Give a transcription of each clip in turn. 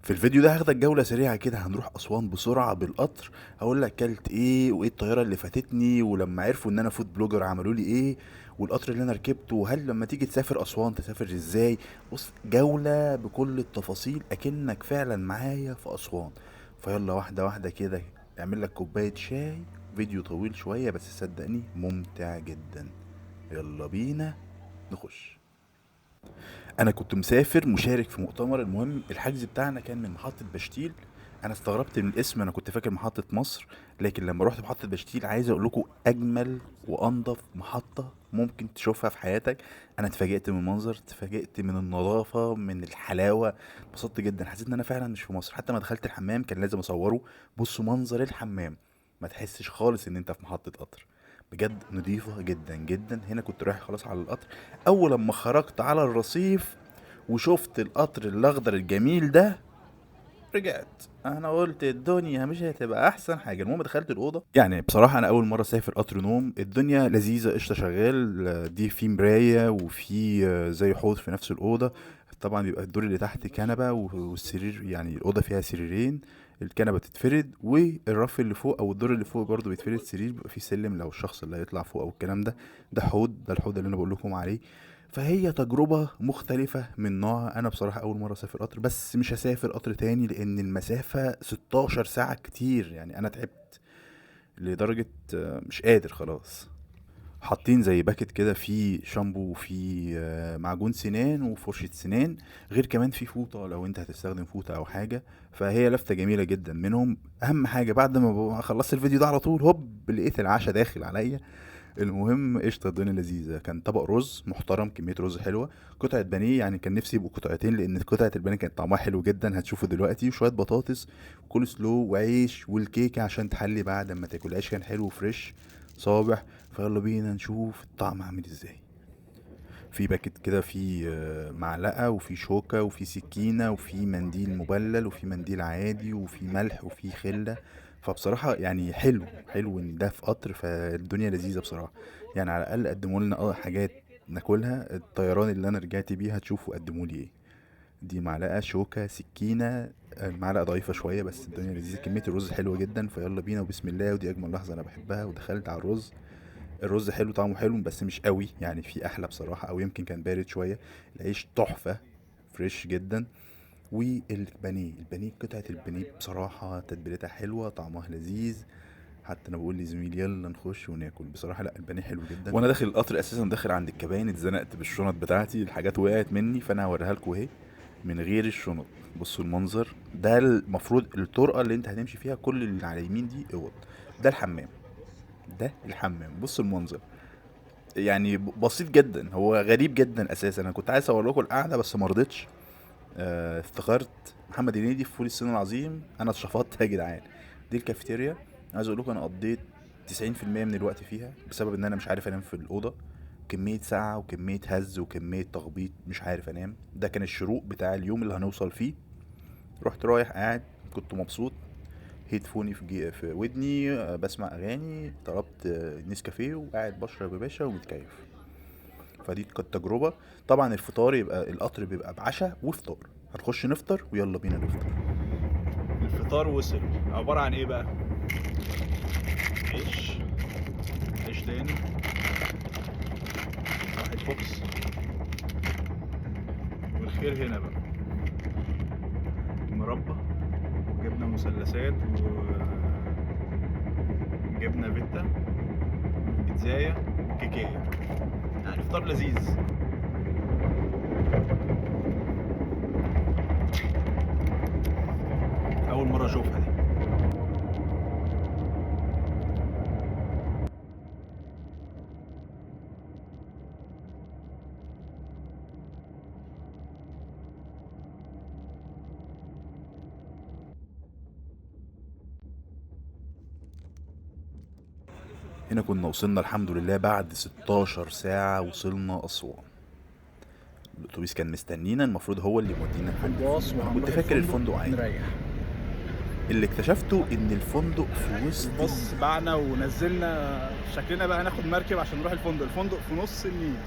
في الفيديو ده هاخدك جولة سريعة كده، هنروح أسوان بسرعة بالقطر. هقول لك كلت ايه وايه الطيارة اللي فاتتني، ولما عرفوا ان انا فود بلوجر عملوا لي ايه، والقطر اللي انا ركبته، وهل لما تيجي تسافر أسوان تسافر ازاي. بص، جولة بكل التفاصيل اكنك فعلا معايا في أسوان. فيلا واحدة واحدة كده، اعمل لك كوباية شاي. فيديو طويل شوية بس صدقني ممتع جدا. يلا بينا نخش. انا كنت مسافر مشارك في مؤتمر، المهم الحجز بتاعنا كان من محطة بشتيل. انا استغربت من الاسم، انا كنت فاكر محطة مصر، لكن لما رحت محطة بشتيل عايز اقول لكم اجمل وانضف محطة ممكن تشوفها في حياتك. انا اتفاجئت من المنظر، اتفاجئت من النظافة، من الحلاوة. اتبسطت جدا، حسيت ان انا فعلا مش في مصر. حتى ما دخلت الحمام كان لازم اصوره. بصوا منظر الحمام، ما تحسش خالص ان انت في محطة قطر. بجد نضيفة جدا جدا. هنا كنت رايح خلاص على القطر، اول لما خرجت على الرصيف وشفت القطر الاخضر الجميل ده، رجعت. انا قلت الدنيا مش هتبقى احسن حاجه. المهم دخلت الاوضه، يعني بصراحه انا اول مره اسافر قطر نوم. الدنيا لذيذه، قشطه شغال. دي في مرايه وفي زي حوض في نفس الاوضه. طبعا بيبقى الدور اللي تحت كنبه والسرير، يعني الاوضه فيها سريرين. الكنبه بتتفرد، والرف اللي فوق او الدور اللي فوق برضه بيتفرد سرير، بيبقى فيه سلم لو الشخص اللي هيطلع فوق او الكلام ده. ده حوض، ده الحوض اللي انا بقول لكم عليه. فهي تجربة مختلفة من نوعها. أنا بصراحة أول مرة أسافر قطر، بس مش هسافر قطر تاني لأن المسافة 16 ساعة كتير. يعني أنا تعبت لدرجة مش قادر خلاص. حاطين زي باكت كده فيه شامبو وفيه معجون سنان وفرشة سنان، غير كمان في فوطة لو انت هتستخدم فوطة او حاجة. فهي لفتة جميلة جدا منهم. اهم حاجة بعد ما خلصت الفيديو ده على طول هوب لقيت العشاء داخل عليا. المهم قشطة، الدنيا لذيذة. كان طبق رز محترم، كمية رز حلوة، قطعة بانيه، يعني كان نفسي يبقوا قطعتين لأن قطعة البانيه كانت طعمها حلو جدا، هتشوفوا دلوقتي. وشوية بطاطس، كول سلو، وعيش، والكيكة عشان تحلي بعد ما تاكل. العيش كان حلو فريش صابح. فيلا بينا نشوف الطعم عامل ازاي. في باكت كده، في معلقة وفي شوكة وفي سكينة وفي منديل مبلل وفي منديل عادي وفي ملح وفي خلة. فبصراحة يعني حلو حلو ان ده في قطر، فالدنيا لذيذة بصراحة. يعني على الأقل قدموا لنا حاجات ناكلها. الطيران اللي انا رجعت بيها تشوفوا قدموا لي ايه. دي معلقة، شوكة، سكينة. المعلقة ضعيفة شوية بس الدنيا لذيذة. كمية الرز حلوة جدا. فيلا بينا وبسم الله، ودي أجمل لحظة أنا بحبها. ودخلت على الرز. الرز حلو، طعمه حلو بس مش قوي، يعني في احلى بصراحه، او يمكن كان بارد شويه. العيش تحفه، فريش جدا. والبانيه، قطعه البانيه بصراحه تتبيلتها حلوه، طعمها لذيذ. حتى انا بقول لزميلي يلا نخش وناكل. بصراحه لا، البانيه حلو جدا. وانا داخل القطر اساسا داخل عند الكباين، اتزنقت بالشنط بتاعتي، الحاجات وقعت مني، فانا هوريها لكم اهي من غير الشنط. بصوا المنظر ده. المفروض الطرقه اللي انت هتمشي فيها كل اللي على اليمين دي اوض. ده الحمام، ده الحمام. بص المنظر، يعني بسيط جدا. هو غريب جدا اساسا. انا كنت عايز اصور لكم القعده بس ما رضيتش. افتكرت محمد هنيدي في فول الصين العظيم، انا اتشفطت يا جدعان. دي الكافيتيريا. عايز اقول لكم انا قضيت 90% من الوقت فيها بسبب ان انا مش عارف انام في الاوضه. كميه ساعه وكميه هز وكميه تخبيط، مش عارف انام. ده كان الشروق بتاع اليوم اللي هنوصل فيه. رحت رايح قاعد، كنت مبسوط. هيدفوني في ودني، بسمع اغاني، طلبت نسكافيه وقاعد بشرب يا باشا ومتكيف. فدي كانت تجربة. طبعا الفطار يبقى القطر بيبقى بعشاء وفطار. هنخش نفطر ويلا بينا نفطر. الفطار وصل. عبارة عن ايه بقى؟ عيش، عيش تاني، واحد فوكس، والخير هنا بقى مربى وجبنة مثلثات وجبنة فيتا، بيتزاية، كيكاية. يعني فطار لذيذ. أول مرة أشوفها دي. هنا كنا وصلنا الحمد لله بعد 16 ساعة، وصلنا أسوان. الأتوبيس كان مستنينا، المفروض هو اللي مودينا لحد الباص الفندق. أنا كنت وهنروح فاكر الفندق الفندق عادي. نريح. اللي اكتشفته إن الفندق في وسط الباص باعنا ونزلنا، شكلنا بقى ناخد مركب عشان نروح الفندق. الفندق في نص النيل،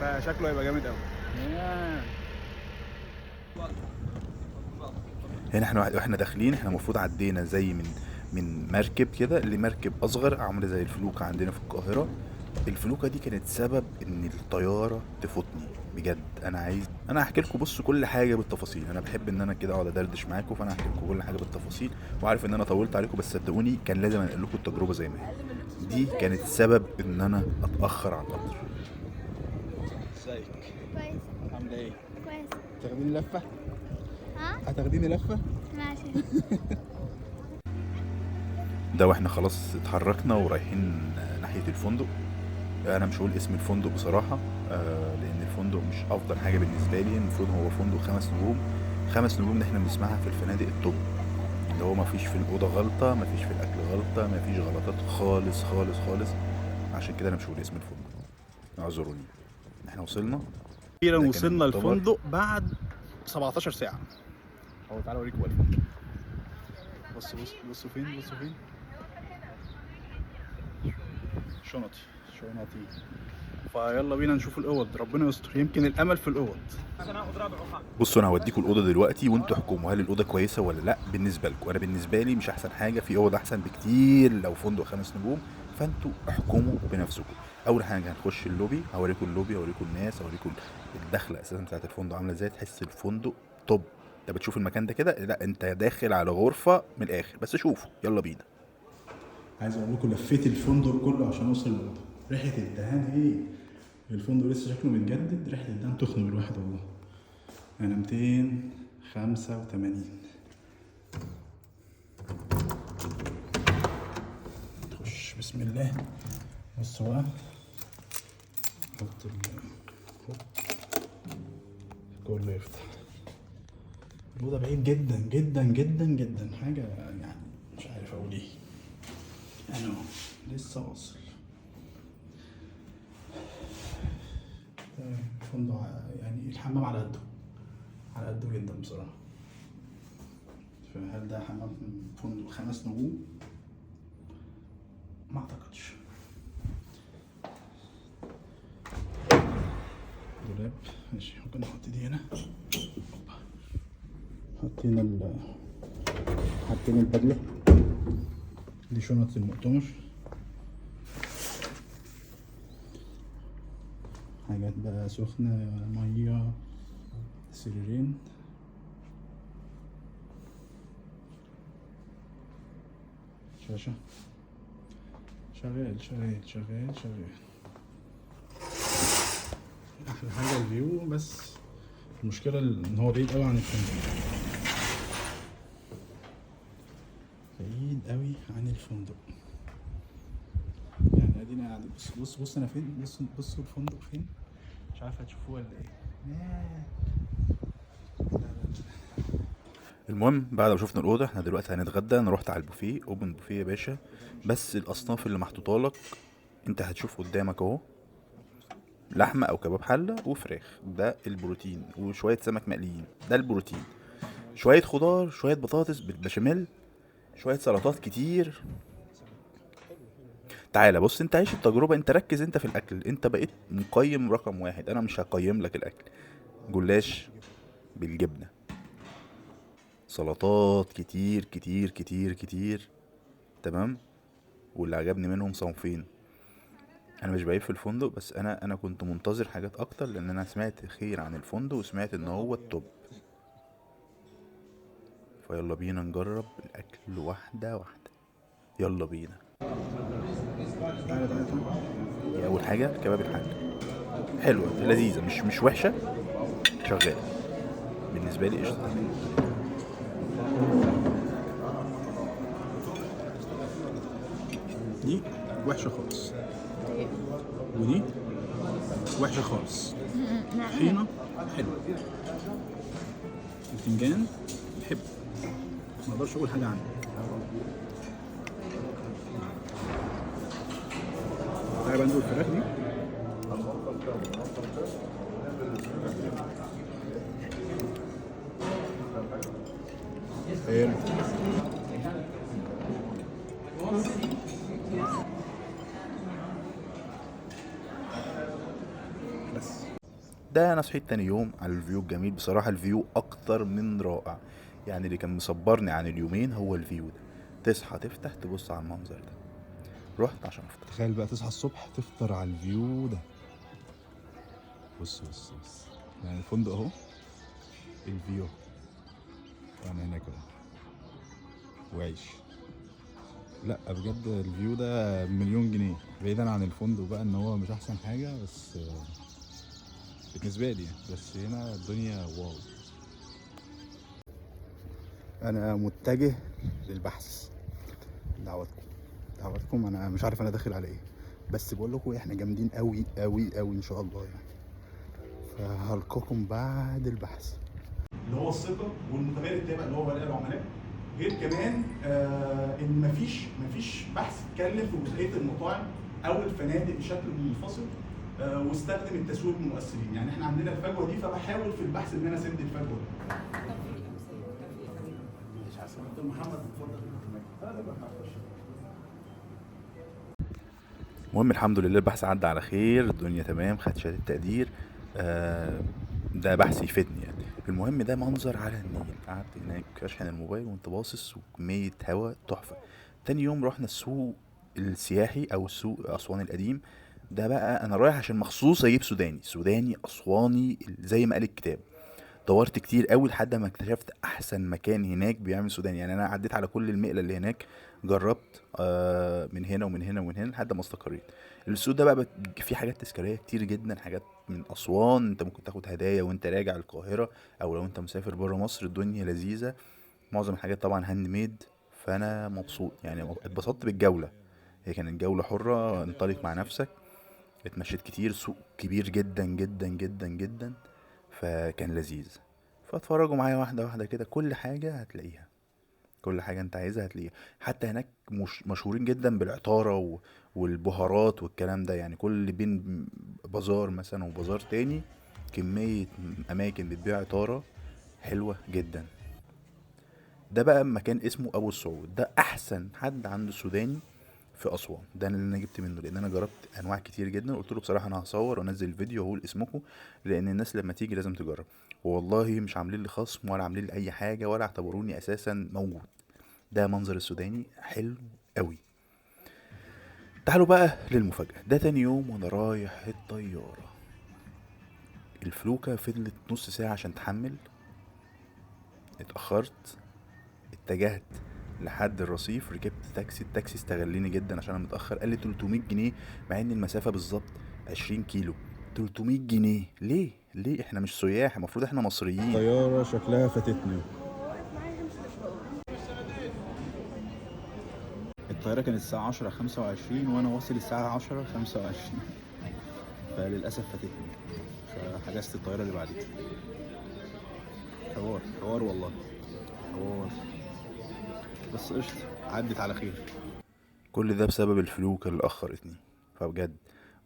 فشكله هيبقى جامد قوي. هنا احنا واحنا داخلين، احنا المفروض عدينا زي من مركب كده لمركب اصغر عامله زي الفلوكه عندنا في القاهره. الفلوكه دي كانت سبب ان الطياره تفوتني بجد. انا هحكي لكم، بصوا كل حاجه بالتفاصيل. انا بحب ان انا كده اقعد ادردش معاكم، فانا هحكي لكم كل حاجه بالتفاصيل، وعارف ان انا طولت عليكم بس صدقوني كان لازم انقل لكم التجربه زي ما هي. دي كانت سبب ان انا اتاخر على القطر. ازيك؟ كويس. عامله ايه؟ كويس. تاخديني لفه؟ ها؟ هتاخديني لفه؟ ماشي. ده واحنا خلاص اتحركنا ورايحين ناحيه الفندق. انا مش هقول اسم الفندق بصراحه، لان الفندق مش افضل حاجه بالنسبه لي. المفروض هو فندق 5 نجوم. 5 نجوم ده احنا بنسمعها في الفنادق التوب، اللي هو مفيش في الاوضه غلطه، مفيش في الاكل غلطه، مفيش غلطات خالص خالص خالص. عشان كده انا مش هقول اسم الفندق، اعذروني. احنا وصلنا. اخيرا ده كان وصلنا المؤتمر. الفندق بعد 17 ساعه. اهو تعالى اوريكم بقى الفندق. بصوا فين، بصوا فين. شنطي. فيلا بينا نشوف الاوض، ربنا يستر، يمكن الامل في الاوض. بصوا انا هوديكم الاوضه دلوقتي وانتوا احكموا هل الاوضه كويسه ولا لا بالنسبه لكم. انا بالنسبه لي مش احسن حاجه، في اوض احسن بكتير لو فندق 5 نجوم، فانتوا احكموا بنفسكم. اول حاجه هنخش اللوبي، هوريكم اللوبي، هوريكم الناس، هوريكم الدخله اساسا بتاعت الفندق عامله ازاي. تحس الفندق توب. انت بتشوف المكان ده كده، لا انت داخل على غرفه من الاخر. بس شوفوا، يلا بينا. عايز اقول لكم لفيت الفندق كله عشان اوصل للاوضه. ريحه الدهان ايه؟ الفندق لسه شكله متجدد، ريحه الدهان تخنق الواحد والله. انا 285. تخش بسم الله. بص بقى، حط هوب. كله يفتح. الاوضه بعيد جدا جدا جدا جدا، حاجه يعني مش عارف اقول ايه. انا لسه واصل. فندق يعني الحمام على قده جدا بصراحة. فهل ده حمام فندق 5 نجوم؟ ما اعتقدش. دولاب ماشي، ممكن نحط دي هنا. حاطين البدلة دي، شنط المؤتمر، حاجات بقى سخنة، مية، سريرين. شاشة، شغال. أحلى حاجة الفيو، بس المشكلة إن هو بعيد أوي عن الفندق. بعيد أوي عن الفندق. يعني ادينا قاعدين. بص انا فين. بصوا الفندق فين. مش عارف هتشوفوه ولا ايه. المهم بعد ما شفنا الاوضه، احنا دلوقتي هنتغدى. انا رحت على البوفيه، اوبن بوفيه يا باشا. بس الاصناف اللي محطوطه لك انت هتشوف قدامك اهو، لحمه او كباب حله وفراخ، ده البروتين، وشويه سمك مقليين، ده البروتين. شويه خضار، شويه بطاطس بالبشاميل، شويه سلطات كتير. تعالى بص، انت عايش التجربه، انت ركز انت في الاكل. انت بقيت مقيم رقم واحد، انا مش هقيم لك الاكل. جلاش بالجبنه، سلطات كتير كتير كتير كتير، تمام. واللي عجبني منهم صنفين. انا مش بعيب في الفندق، بس انا كنت منتظر حاجات اكتر، لان انا سمعت خير عن الفندق وسمعت ان هو التوب. فيلا بينا نجرب الاكل واحده واحده. يلا بينا. دي اول حاجه، كباب الحله. حلوه لذيذه، مش وحشه، شغاله بالنسبه لي، قشطه. دي وحشة خالص، ودي وحشة خالص. طحينة حلوة، الفنجان بحبه، ما اقدرش اقول حاجة عنه. تعالى بقى ندوق الفراخ دي. حلو. ده انا صحيت تاني يوم على الفيو الجميل. بصراحة الفيو اكتر من رائع. يعني اللي كان مصبرني عن اليومين هو الفيو ده، تصحى تفتح تبص على المنظر ده. رحت عشان افطر. تخيل بقى تصحى الصبح تفطر على الفيو ده. بص بص بص، يعني الفندق اهو، الفيو وانا هناك اهو وعيش. لا بجد الفيو ده مليون جنيه، بعيدا عن الفندق بقى ان هو مش احسن حاجه، بس بالنسبه لي يعني. بس هنا الدنيا واو. انا متجه للبحث. دعواتكم انا مش عارف انا داخل على ايه، بس بقول لكم احنا جامدين قوي قوي قوي ان شاء الله يعني. فهلقاكم بعد البحث. اللي هو الثقه والمتبادل التابع اللي هو ولاء العملاء. غير كمان ان مفيش بحث اتكلم في جزئيه المطاعم او الفنادق بشكل منفصل واستخدم التسويق المؤثرين. يعني احنا عندنا الفجوه دي، فبحاول في البحث ان انا اسد الفجوه دي. المهم الحمد لله البحث عدى على خير، الدنيا تمام، خدت شهاده تقدير. ده بحث يفيدني يعني. المهم ده منظر على النيل، قعدت هناك اشحن الموبايل وانت باصص وكميه هوا تحفه. تاني يوم رحنا السوق السياحي او السوق اسوان القديم. ده بقى انا رايح عشان مخصوص اجيب سوداني اسواني زي ما قال الكتاب. دورت كتير قوي لحد ما اكتشفت احسن مكان هناك بيعمل سوداني. يعني انا عديت على كل المقله اللي هناك، جربت من هنا ومن هنا ومن هنا لحد ما استقريت. السوق ده بقى فيه حاجات تذكاريه كتير جدا، حاجات من اسوان انت ممكن تاخد هدايا وانت راجع القاهره، او لو انت مسافر بره مصر الدنيا لذيذه. معظم الحاجات طبعا هاند ميد. فانا مبسوط يعني، اتبسطت بالجوله. هي كانت جوله حره، انطلق مع نفسك. اتمشيت كتير، سوق كبير جدا جدا جدا جدا، فكان لذيذ. فاتفرجوا معايا واحده واحده كده، كل حاجه هتلاقيها، كل حاجه انت عايزها هتلاقيها. حتى هناك مش مشهورين جدا بالعطاره والبهارات والكلام ده. يعني كل بين بازار مثلا وبازار تاني كميه اماكن بتبيع عطاره حلوه جدا. ده بقى مكان اسمه ابو السعود، ده احسن حد عنده سوداني في اسوان. ده اللي انا جبت منه، لان انا جربت انواع كتير جدا. قلت له بصراحه انا هصور وانزل الفيديو واقول اسمكم، لان الناس لما تيجي لازم تجرب. والله مش عاملين لي خصم ولا عاملين لي اي حاجه ولا اعتبروني اساسا موجود. ده منظر السوداني حلو قوي. تعالوا بقى للمفاجاه. ده تاني يوم وانا رايح الطياره، الفلوكه فضلت نص ساعه عشان تحمل. اتاخرت، اتجهت لحد الرصيف، ركبت تاكسي. التاكسي استغلني جدا عشان انا متاخر، قال لي 300 جنيه، مع ان المسافه بالظبط 20 كيلو. 300 جنيه ليه؟ ليه؟ احنا مش سياح، المفروض احنا مصريين. الطياره شكلها فاتتني. الطياره كانت الساعه 10:25 وانا واصل الساعه 10:25، فللاسف فاتتني، فحجزت الطياره اللي بعديها. حوار والله، حوار، بس قشطه عدت على خير. كل ده بسبب الفلوكه اللي اخرتني، فبجد.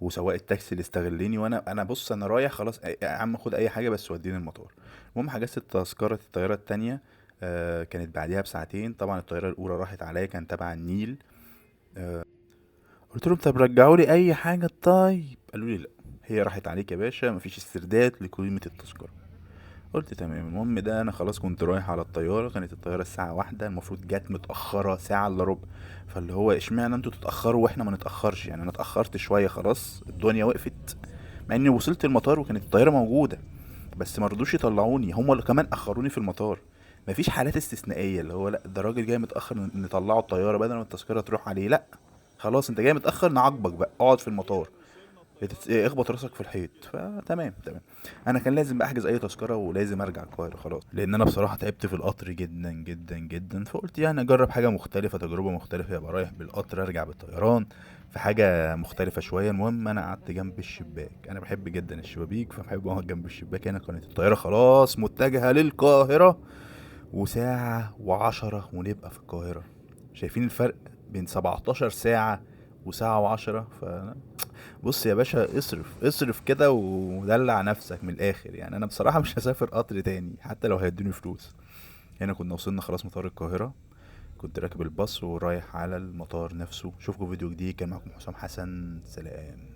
وسواق التاكسي اللي استغلني، وانا بص انا رايح خلاص يا عم خد اي حاجه بس وديني المطار. المهم حجزت تذكره الطياره التانية، كانت بعديها بساعتين. طبعا الطياره الاولى راحت عليا، كان تبع النيل. قلت لهم طب رجعوا لي اي حاجه طيب، قالوا لي لا، هي راحت عليك يا باشا، مفيش استرداد لقيمه التذكره. قلت تمام. المهم ده انا خلاص كنت رايح على الطياره، كانت الطياره الساعه 1، المفروض جت متاخره ساعه الا ربع. فاللي هو اشمعنى انتوا تتاخروا واحنا ما نتاخرش؟ يعني انا اتاخرت شويه خلاص الدنيا وقفت، مع اني وصلت المطار وكانت الطياره موجوده، بس ما رضوش يطلعوني، هم اللي كمان اخروني في المطار. مفيش حالات استثنائيه اللي هو لا ده راجل جاي متاخر نطلعه الطياره بدل ما التذكره تروح عليه. لا خلاص انت جاي متاخر نعاقبك بقى، اقعد في المطار اخبط راسك في الحيط. فتمام تمام. انا كان لازم احجز اي تذكره ولازم ارجع القاهره خلاص، لان انا بصراحه تعبت في القطر جدا جدا جدا. فقلت يعني اجرب حاجه مختلفه، تجربه مختلفه، يبقى رايح بالقطر ارجع بالطيران، في حاجه مختلفه شويه. المهم انا قعدت جنب الشباك، انا بحب جدا الشبابيك فبحب اقعد جنب الشباك. هنا كانت الطياره خلاص متجهه للقاهره، وساعه و10 ونبقى في القاهره. شايفين الفرق بين 17 ساعه وساعه و10؟ بص يا باشا، اصرف كده ودلع نفسك من الاخر. يعني انا بصراحة مش هسافر قطر تاني حتى لو هيدوني فلوس. هنا كنا وصلنا خلاص مطار القاهرة، كنت راكب الباص ورايح على المطار نفسه. اشوفكم فيديو جديد، كان معكم حسام حسن، سلام.